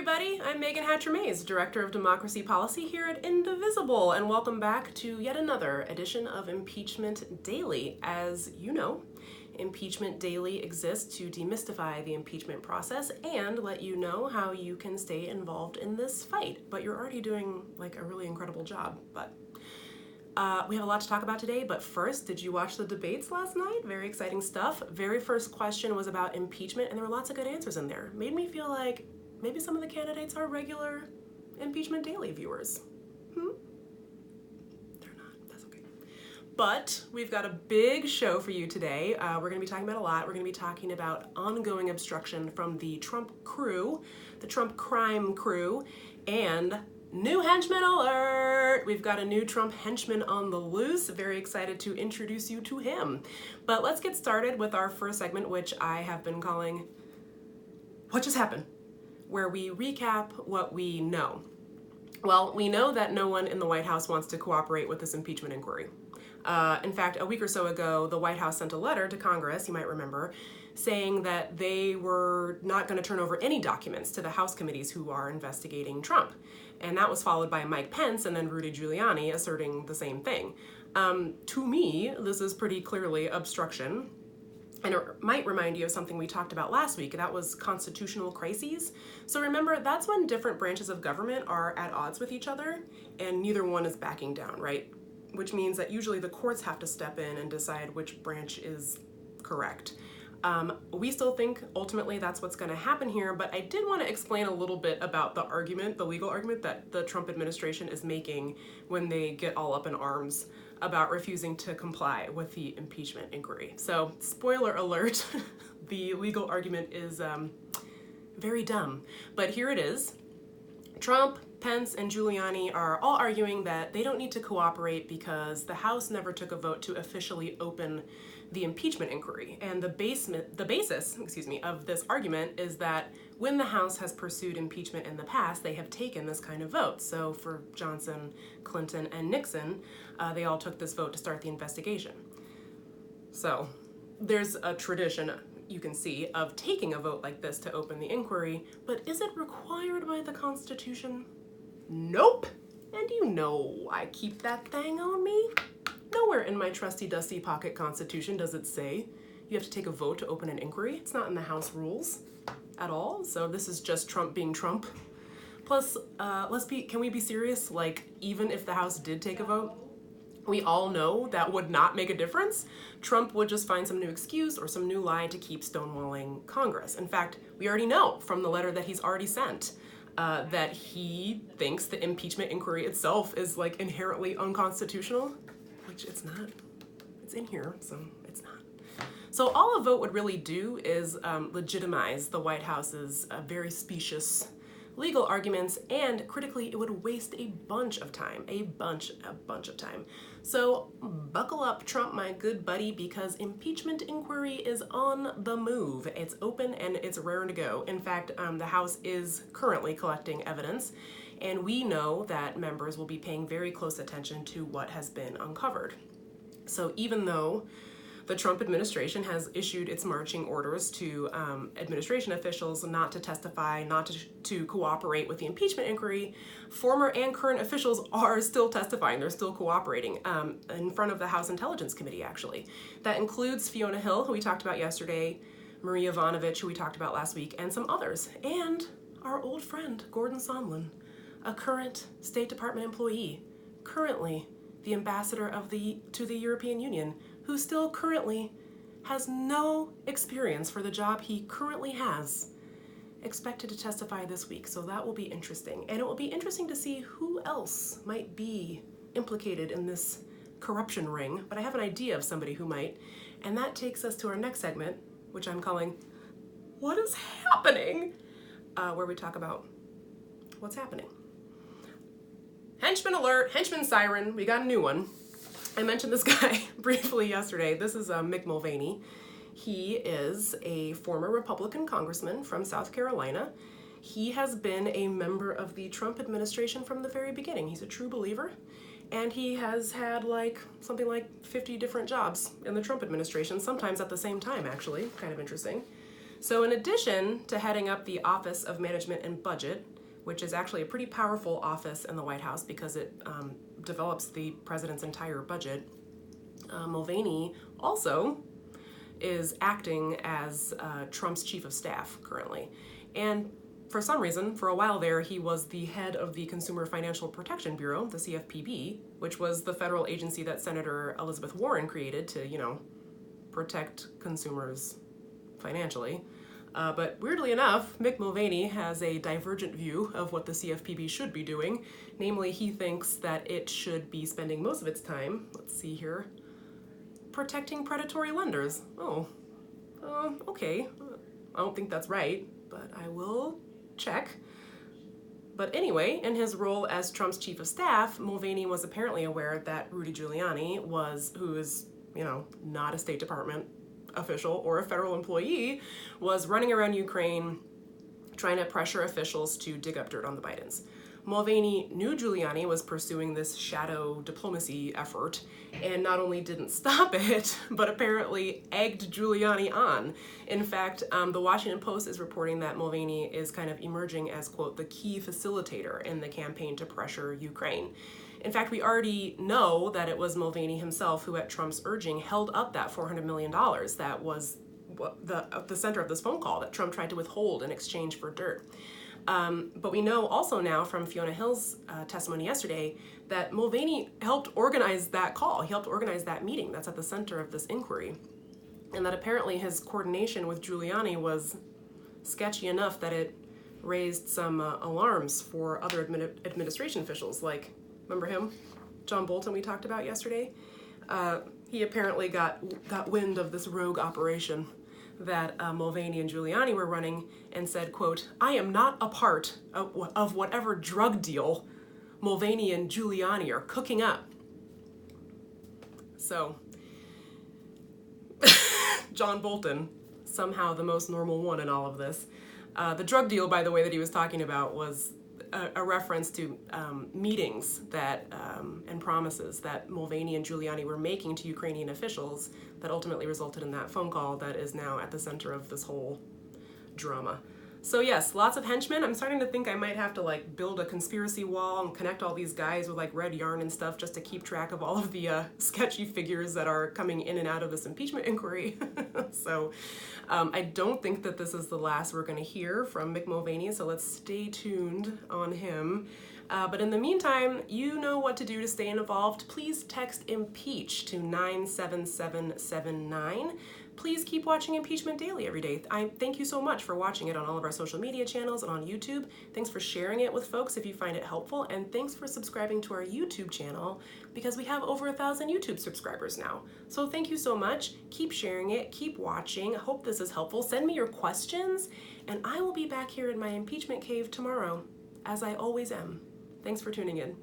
everybody, I'm Meagan Director of Democracy Policy here at Indivisible, and welcome back to yet another edition of Impeachment Daily. As you know, Impeachment Daily exists to demystify the impeachment process and let you know how you can stay involved in this fight. But you're already doing like a really incredible job. But we have a lot to talk about today, but first, did you watch the debates last night? Very exciting stuff. Very first question was about impeachment, and there were lots of good answers in there. Made me feel like maybe some of the candidates are regular Impeachment Daily viewers. They're not, that's okay. But we've got a big show for you today. We're gonna be talking about a lot. We're gonna be talking about ongoing obstruction from the Trump crew, the Trump crime crew, and new henchman alert! We've got a new Trump henchman on the loose. Very excited to introduce you to him. But let's get started with our first segment, which I have been calling What Just Happened?, where we recap what we know. Well, we know that no one in the White House wants to cooperate with this impeachment inquiry. In fact, a week or so ago, the White House sent a letter to Congress, you might remember, saying that they were not going to turn over any documents to the House committees who are investigating Trump. And that was followed by Mike Pence and then Rudy Giuliani asserting the same thing. To me, this is pretty clearly obstruction. And it might remind you of something we talked about last week, that was constitutional crises. So remember, that's when different branches of government are at odds with each other and neither one is backing down, right? Which means that usually the courts have to step in and decide which branch is correct. We still think ultimately that's what's going to happen here, but I did want to explain a little bit about the argument, the legal argument that the Trump administration is making when they get all up in arms about refusing to comply with the impeachment inquiry. So, spoiler alert, the legal argument is very dumb, but here it is. Trump, Pence, and Giuliani are all arguing that they don't need to cooperate because the House never took a vote to officially open the impeachment inquiry. And the basis of this argument is that when the House has pursued impeachment in the past, they have taken this kind of vote. So for Johnson, Clinton, and Nixon, they all took this vote to start the investigation. So there's a tradition, you can see, of taking a vote like this to open the inquiry, but is it required by the Constitution? Nope. And you know I keep that thing on me. Nowhere in my trusty dusty pocket Constitution does it say you have to take a vote to open an inquiry. It's not in the House rules at all. So this is just Trump being Trump. Plus, can we be serious? Like, even if the House did take a vote, we all know that would not make a difference. Trump would just find some new excuse or some new lie to keep stonewalling Congress. In fact, we already know from the letter that he's already sent that he thinks the impeachment inquiry itself is like inherently unconstitutional, which it's not. It's in here, so it's not. So all a vote would really do is legitimize the White House's very specious legal arguments, and critically, it would waste a bunch of time, a bunch of time. So buckle up, Trump, my good buddy, because impeachment inquiry is on the move. It's open and it's raring to go. In fact, the House is currently collecting evidence, and we know that members will be paying very close attention to what has been uncovered. So even though the Trump administration has issued its marching orders to administration officials not to testify, not to cooperate with the impeachment inquiry, former and current officials are still testifying. They're still cooperating in front of the House Intelligence Committee, actually. That includes Fiona Hill, who we talked about yesterday, Maria Yovanovitch, who we talked about last week, and some others. And our old friend, Gordon Sondland, a current State Department employee, currently the ambassador to the European Union, who still currently has no experience for the job he currently has, expected to testify this week. So that will be interesting. And it will be interesting to see who else might be implicated in this corruption ring, but I have an idea of somebody who might. And that takes us to our next segment, which I'm calling What is Happening? Where we talk about what's happening. Henchman alert, henchman siren, we got a new one. I mentioned this guy briefly yesterday. This is Mick Mulvaney. He is a former Republican congressman from South Carolina. He has been a member of the Trump administration from the very beginning. He's a true believer, and he has had something like 50 different jobs in the Trump administration, sometimes at the same time, actually. Kind of interesting. So in addition to heading up the Office of Management and Budget, which is actually a pretty powerful office in the White House because it develops the president's entire budget, Mulvaney also is acting as Trump's chief of staff currently. And for some reason, for a while there, he was the head of the Consumer Financial Protection Bureau, the CFPB, which was the federal agency that Senator Elizabeth Warren created to, protect consumers financially. But weirdly enough, Mick Mulvaney has a divergent view of what the CFPB should be doing. Namely, he thinks that it should be spending most of its time, let's see here, protecting predatory lenders. Oh, okay. I don't think that's right, but I will check. But anyway, in his role as Trump's chief of staff, Mulvaney was apparently aware that Rudy Giuliani who is, not a State Department official or a federal employee, was running around Ukraine trying to pressure officials to dig up dirt on the Bidens. Mulvaney knew Giuliani was pursuing this shadow diplomacy effort and not only didn't stop it, but apparently egged Giuliani on. In fact, the Washington Post is reporting that Mulvaney is kind of emerging as, quote, the key facilitator in the campaign to pressure Ukraine. In fact, we already know that it was Mulvaney himself who, at Trump's urging, held up that $400 million that was the center of this phone call that Trump tried to withhold in exchange for dirt. But we know also now from Fiona Hill's testimony yesterday that Mulvaney helped organize that call. He helped organize that meeting that's at the center of this inquiry. And that apparently his coordination with Giuliani was sketchy enough that it raised some alarms for other administration officials. Like, remember him? John Bolton we talked about yesterday? He apparently got wind of this rogue operation that Mulvaney and Giuliani were running and said, quote, I am not a part of whatever drug deal Mulvaney and Giuliani are cooking up. So, John Bolton, somehow the most normal one in all of this. The drug deal, by the way, that he was talking about was a reference to meetings that and promises that Mulvaney and Giuliani were making to Ukrainian officials that ultimately resulted in that phone call that is now at the center of this whole drama. So yes, lots of henchmen. I'm starting to think I might have to build a conspiracy wall and connect all these guys with red yarn and stuff just to keep track of all of the sketchy figures that are coming in and out of this impeachment inquiry. So I don't think that this is the last we're going to hear from Mick Mulvaney, so let's stay tuned on him. But in the meantime, you know what to do to stay involved. Please text IMPEACH to 97779. Please keep watching Impeachment Daily every day. I thank you so much for watching it on all of our social media channels and on YouTube. Thanks for sharing it with folks if you find it helpful, and thanks for subscribing to our YouTube channel because we have over 1,000 YouTube subscribers now. So thank you so much. Keep sharing it, keep watching. I hope this is helpful. Send me your questions, and I will be back here in my impeachment cave tomorrow, as I always am. Thanks for tuning in.